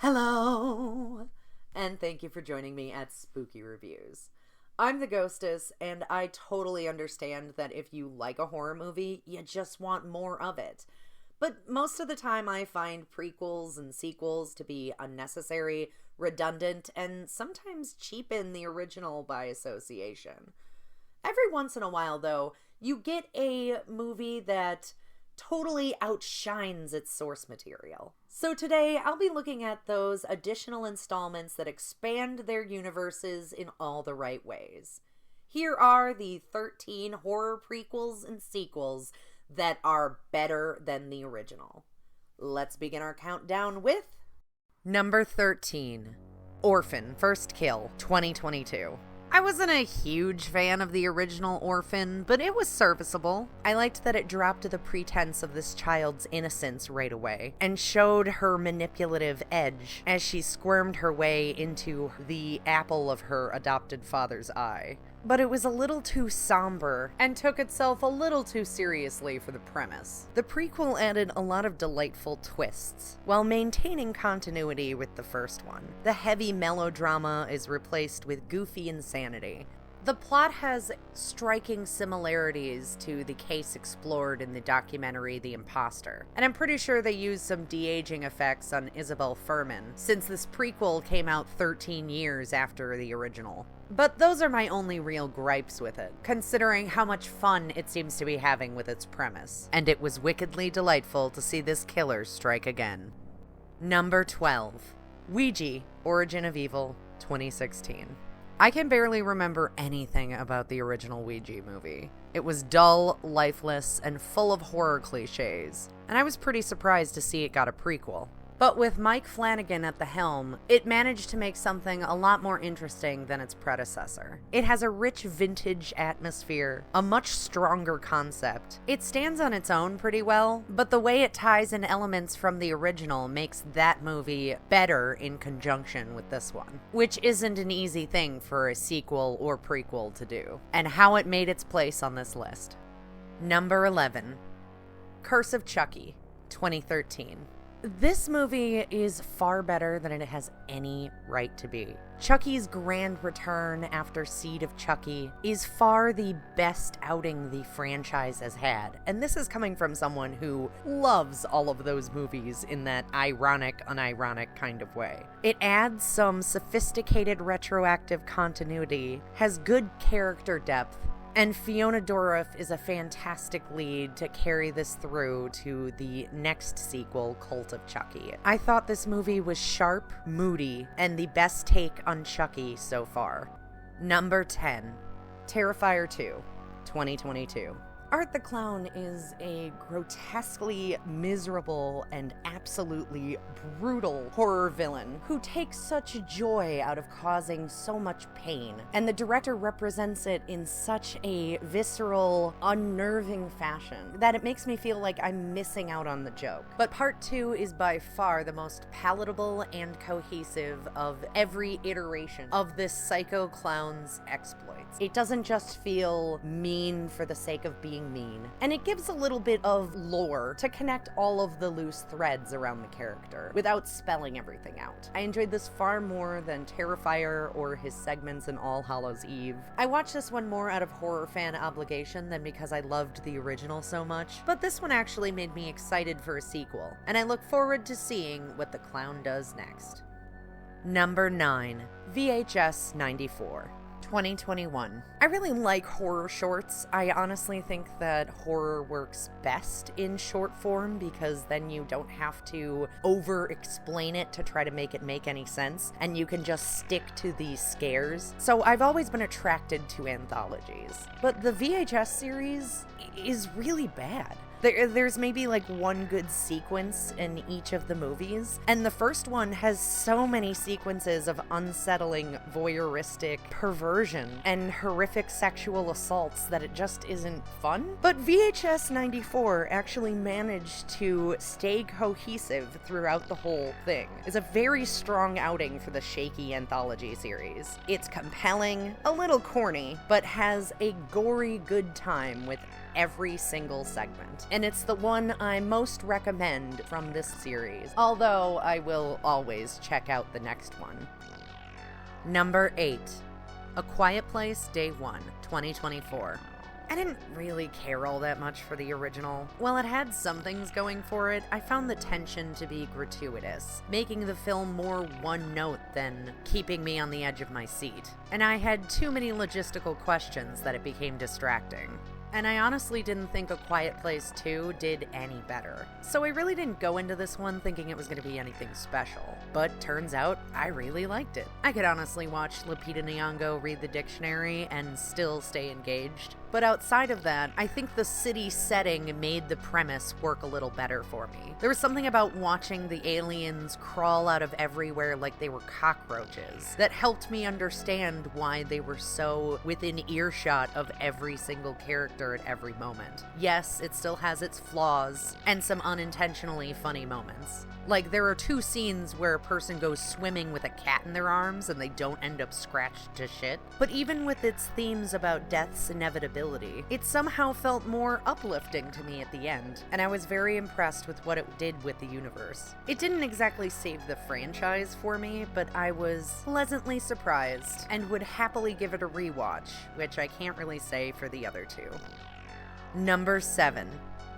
Hello, and thank you for joining me at Spooky Reviews. I'm the Ghostess, and I totally understand that if you like a horror movie, you just want more of it. But most of the time I find prequels and sequels to be unnecessary, redundant, and sometimes cheapen the original by association. Every once in a while, though, you get a movie that totally outshines its source material. So today, I'll be looking at those additional installments that expand their universes in all the right ways. Here are the 13 horror prequels and sequels that are better than the original. Let's begin our countdown with number 13, Orphan First Kill, 2022. I wasn't a huge fan of the original Orphan, but it was serviceable. I liked that it dropped the pretense of this child's innocence right away and showed her manipulative edge as she squirmed her way into the apple of her adopted father's eye. But it was a little too somber and took itself a little too seriously for the premise. The prequel added a lot of delightful twists, while maintaining continuity with the first one. The heavy melodrama is replaced with goofy insanity. The plot has striking similarities to the case explored in the documentary The Imposter, and I'm pretty sure they used some de-aging effects on Isabel Fuhrman, since this prequel came out 13 years after the original. But those are my only real gripes with it, considering how much fun it seems to be having with its premise. And it was wickedly delightful to see this killer strike again. Number 12. Ouija, Origin of Evil, 2016. I can barely remember anything about the original Ouija movie. It was dull, lifeless, and full of horror cliches, and I was pretty surprised to see it got a prequel. But with Mike Flanagan at the helm, it managed to make something a lot more interesting than its predecessor. It has a rich vintage atmosphere, a much stronger concept. It stands on its own pretty well, but the way it ties in elements from the original makes that movie better in conjunction with this one, which isn't an easy thing for a sequel or prequel to do, and how it made its place on this list. Number 11. Curse of Chucky, 2013. This movie is far better than it has any right to be. Chucky's grand return after Seed of Chucky is far the best outing the franchise has had, and this is coming from someone who loves all of those movies in that ironic, unironic kind of way. It adds some sophisticated retroactive continuity, has good character depth, and Fiona Dourif is a fantastic lead to carry this through to the next sequel, Cult of Chucky. I thought this movie was sharp, moody, and the best take on Chucky so far. Number 10. Terrifier 2, 2022. Art the Clown is a grotesquely miserable and absolutely brutal horror villain who takes such joy out of causing so much pain, and the director represents it in such a visceral, unnerving fashion that it makes me feel like I'm missing out on the joke. But part 2 is by far the most palatable and cohesive of every iteration of this psycho clown's exploits. It doesn't just feel mean for the sake of being mean, and it gives a little bit of lore to connect all of the loose threads around the character without spelling everything out. I enjoyed this far more than Terrifier or his segments in All Hallows Eve. I watched this one more out of horror fan obligation than because I loved the original so much, but this one actually made me excited for a sequel, and I look forward to seeing what the clown does next. Number 9. VHS 94, 2021. I really like horror shorts. I honestly think that horror works best in short form because then you don't have to over-explain it to try to make it make any sense, and you can just stick to the scares. So I've always been attracted to anthologies. But the VHS series is really bad. There's maybe like one good sequence in each of the movies, and the first one has so many sequences of unsettling, voyeuristic perversion and horrific sexual assaults that it just isn't fun. But VHS 94 actually managed to stay cohesive throughout the whole thing. It's a very strong outing for the shaky anthology series. It's compelling, a little corny, but has a gory good time with every single segment, and it's the one I most recommend from this series, although I will always check out the next one. Number 8. A Quiet Place Day 1, 2024. I didn't really care all that much for the original. While it had some things going for it, I found the tension to be gratuitous, making the film more one note than keeping me on the edge of my seat. And I had too many logistical questions that it became distracting. And I honestly didn't think A Quiet Place 2 did any better. So I really didn't go into this one thinking it was going to be anything special. But turns out, I really liked it. I could honestly watch Lupita Nyong'o read the dictionary and still stay engaged. But outside of that, I think the city setting made the premise work a little better for me. There was something about watching the aliens crawl out of everywhere like they were cockroaches that helped me understand why they were so within earshot of every single character at every moment. Yes, it still has its flaws and some unintentionally funny moments. Like, there are 2 scenes where a person goes swimming with a cat in their arms and they don't end up scratched to shit. But even with its themes about death's inevitability, it somehow felt more uplifting to me at the end, and I was very impressed with what it did with the universe. It didn't exactly save the franchise for me, but I was pleasantly surprised and would happily give it a rewatch, which I can't really say for the other 2. Number 7.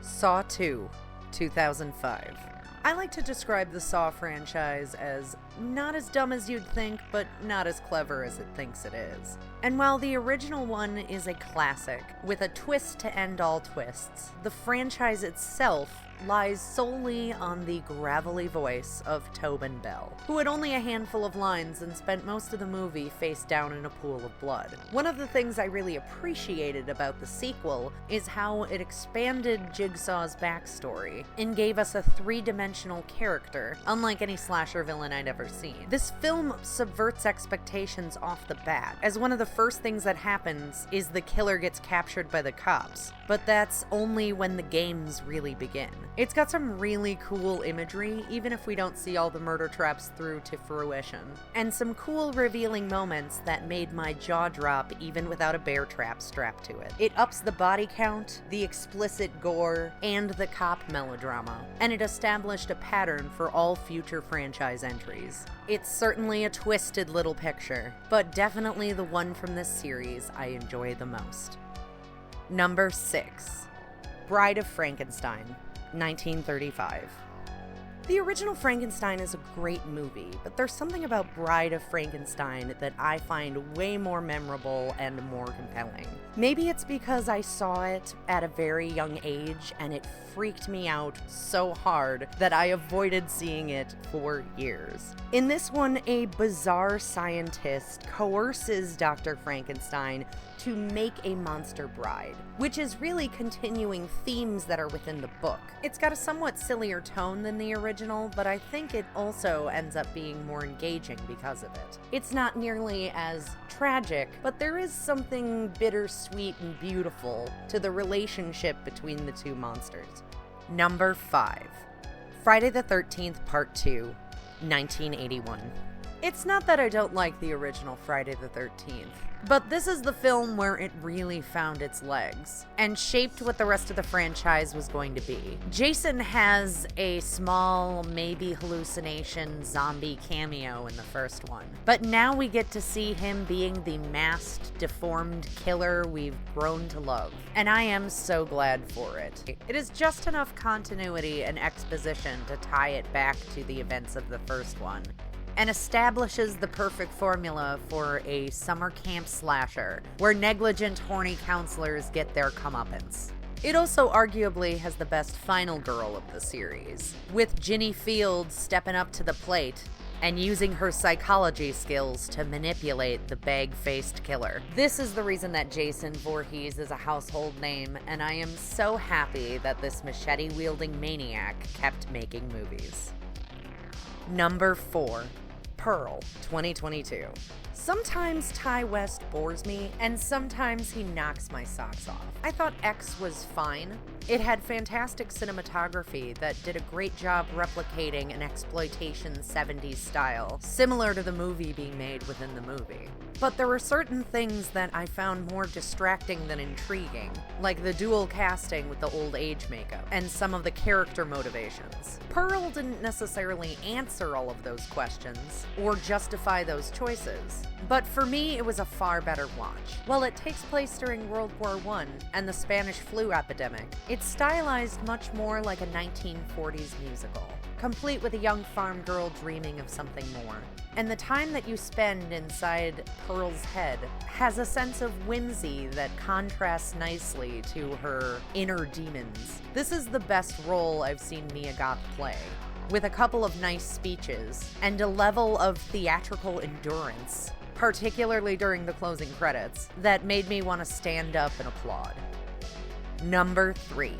Saw 2, 2005. I like to describe the Saw franchise as not as dumb as you'd think, but not as clever as it thinks it is. And while the original one is a classic, with a twist to end all twists, the franchise itself lies solely on the gravelly voice of Tobin Bell, who had only a handful of lines and spent most of the movie face down in a pool of blood. One of the things I really appreciated about the sequel is how it expanded Jigsaw's backstory and gave us a 3-dimensional character, unlike any slasher villain I'd ever seen. This film subverts expectations off the bat, as one of the first things that happens is the killer gets captured by the cops, but that's only when the games really begin. It's got some really cool imagery, even if we don't see all the murder traps through to fruition, and some cool revealing moments that made my jaw drop even without a bear trap strapped to it. It ups the body count, the explicit gore, and the cop melodrama, and it established a pattern for all future franchise entries. It's certainly a twisted little picture, but definitely the one from this series I enjoy the most. Number 6. Bride of Frankenstein, 1935. The original Frankenstein is a great movie, but there's something about Bride of Frankenstein that I find way more memorable and more compelling. Maybe it's because I saw it at a very young age and it freaked me out so hard that I avoided seeing it for years. In this one, a bizarre scientist coerces Dr. Frankenstein to make a monster bride, which is really continuing themes that are within the book. It's got a somewhat sillier tone than the original, but I think it also ends up being more engaging because of it. It's not nearly as tragic, but there is something bittersweet and beautiful to the relationship between the 2 monsters. Number 5. Friday the 13th Part 2, 1981. It's not that I don't like the original Friday the 13th, but this is the film where it really found its legs and shaped what the rest of the franchise was going to be. Jason has a small, maybe hallucination zombie cameo in the first one, but now we get to see him being the masked, deformed killer we've grown to love, and I am so glad for it. It is just enough continuity and exposition to tie it back to the events of the first one, and establishes the perfect formula for a summer camp slasher, where negligent, horny counselors get their comeuppance. It also arguably has the best final girl of the series, with Ginny Fields stepping up to the plate and using her psychology skills to manipulate the bag-faced killer. This is the reason that Jason Voorhees is a household name, and I am so happy that this machete-wielding maniac kept making movies. Number 4. Pearl, 2022. Sometimes Ty West bores me, and sometimes he knocks my socks off. I thought X was fine. It had fantastic cinematography that did a great job replicating an exploitation 70s style, similar to the movie being made within the movie. But there were certain things that I found more distracting than intriguing, like the dual casting with the old age makeup, and some of the character motivations. Pearl didn't necessarily answer all of those questions, or justify those choices. But for me, it was a far better watch. While it takes place during World War I and the Spanish flu epidemic, it's stylized much more like a 1940s musical, complete with a young farm girl dreaming of something more. And the time that you spend inside Pearl's head has a sense of whimsy that contrasts nicely to her inner demons. This is the best role I've seen Mia Goth play, with a couple of nice speeches and a level of theatrical endurance, particularly during the closing credits, that made me want to stand up and applaud. Number 3,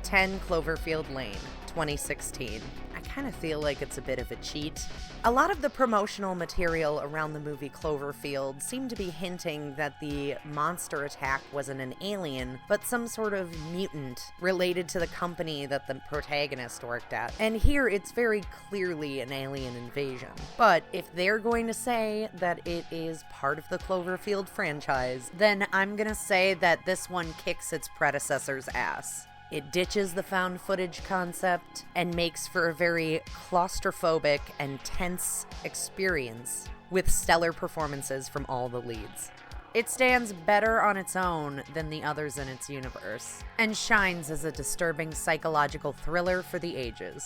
10 Cloverfield Lane, 2016. I kind of feel like it's a bit of a cheat. A lot of the promotional material around the movie Cloverfield seemed to be hinting that the monster attack wasn't an alien, but some sort of mutant related to the company that the protagonist worked at. And here it's very clearly an alien invasion. But if they're going to say that it is part of the Cloverfield franchise, then I'm gonna say that this one kicks its predecessor's ass. It ditches the found footage concept and makes for a very claustrophobic and tense experience with stellar performances from all the leads. It stands better on its own than the others in its universe, and shines as a disturbing psychological thriller for the ages.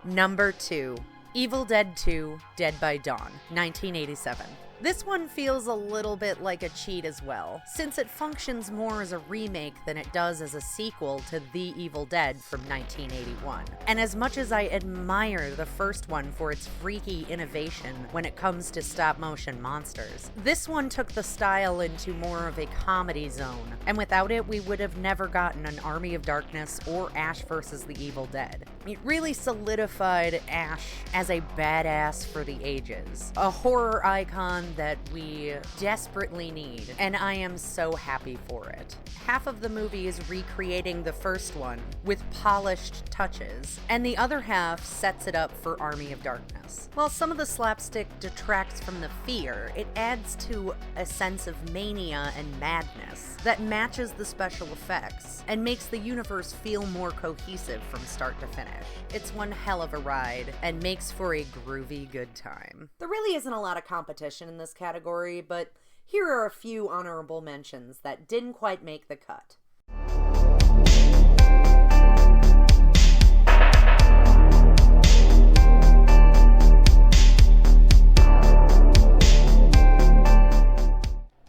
Number 2, Evil Dead 2: Dead by Dawn, 1987. This one feels a little bit like a cheat as well, since it functions more as a remake than it does as a sequel to The Evil Dead from 1981. And as much as I admire the first one for its freaky innovation when it comes to stop-motion monsters, this one took the style into more of a comedy zone, and without it we would have never gotten an Army of Darkness or Ash vs. the Evil Dead. It really solidified Ash as a badass for the ages, a horror icon that we desperately need, and I am so happy for it. Half of the movie is recreating the first one with polished touches, and the other half sets it up for Army of Darkness. While some of the slapstick detracts from the fear, it adds to a sense of mania and madness that matches the special effects and makes the universe feel more cohesive from start to finish. It's one hell of a ride and makes for a groovy good time. There really isn't a lot of competition in this category, but here are a few honorable mentions that didn't quite make the cut.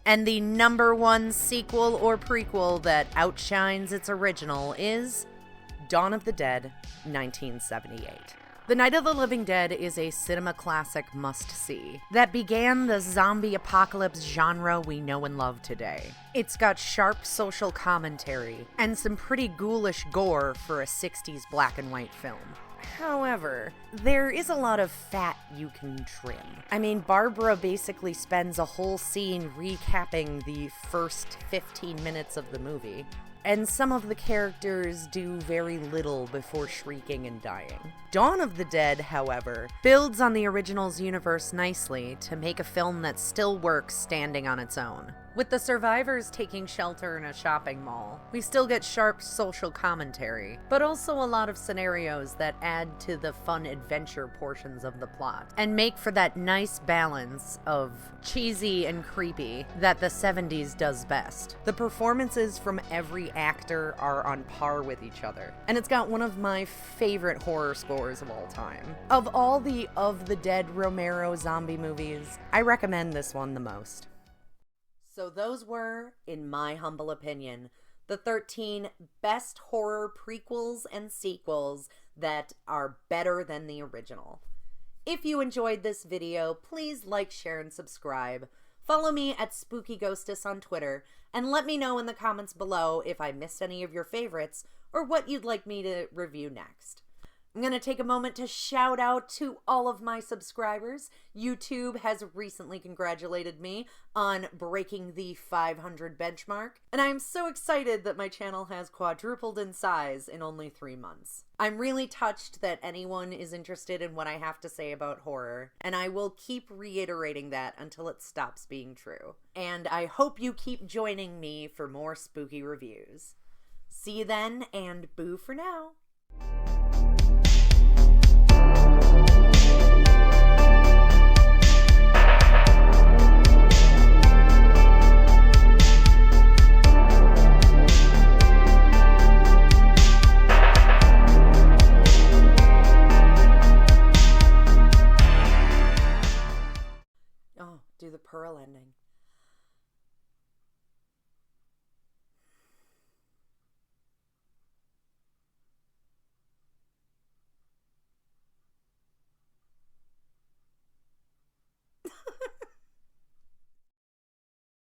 And the number one sequel or prequel that outshines its original is Dawn of the Dead, 1978. The Night of the Living Dead is a cinema classic must-see that began the zombie apocalypse genre we know and love today. It's got sharp social commentary and some pretty ghoulish gore for a 60s black and white film. However, there is a lot of fat you can trim. I mean, Barbara basically spends a whole scene recapping the first 15 minutes of the movie, and some of the characters do very little before shrieking and dying. Dawn of the Dead, however, builds on the original's universe nicely to make a film that still works standing on its own. With the survivors taking shelter in a shopping mall, we still get sharp social commentary, but also a lot of scenarios that add to the fun adventure portions of the plot, and make for that nice balance of cheesy and creepy that the 70s does best. The performances from every actor are on par with each other, and it's got one of my favorite horror scores of all time. Of all the Dead Romero zombie movies, I recommend this one the most. So those were, in my humble opinion, the 13 best horror prequels and sequels that are better than the original. If you enjoyed this video, please like, share, and subscribe. Follow me at Spooky Ghostess on Twitter, and let me know in the comments below if I missed any of your favorites or what you'd like me to review next. I'm going to take a moment to shout out to all of my subscribers. YouTube has recently congratulated me on breaking the 500 benchmark, and I am so excited that my channel has quadrupled in size in only 3 months. I'm really touched that anyone is interested in what I have to say about horror, and I will keep reiterating that until it stops being true. And I hope you keep joining me for more spooky reviews. See you then, and boo for now. Oh, do the pearl ending.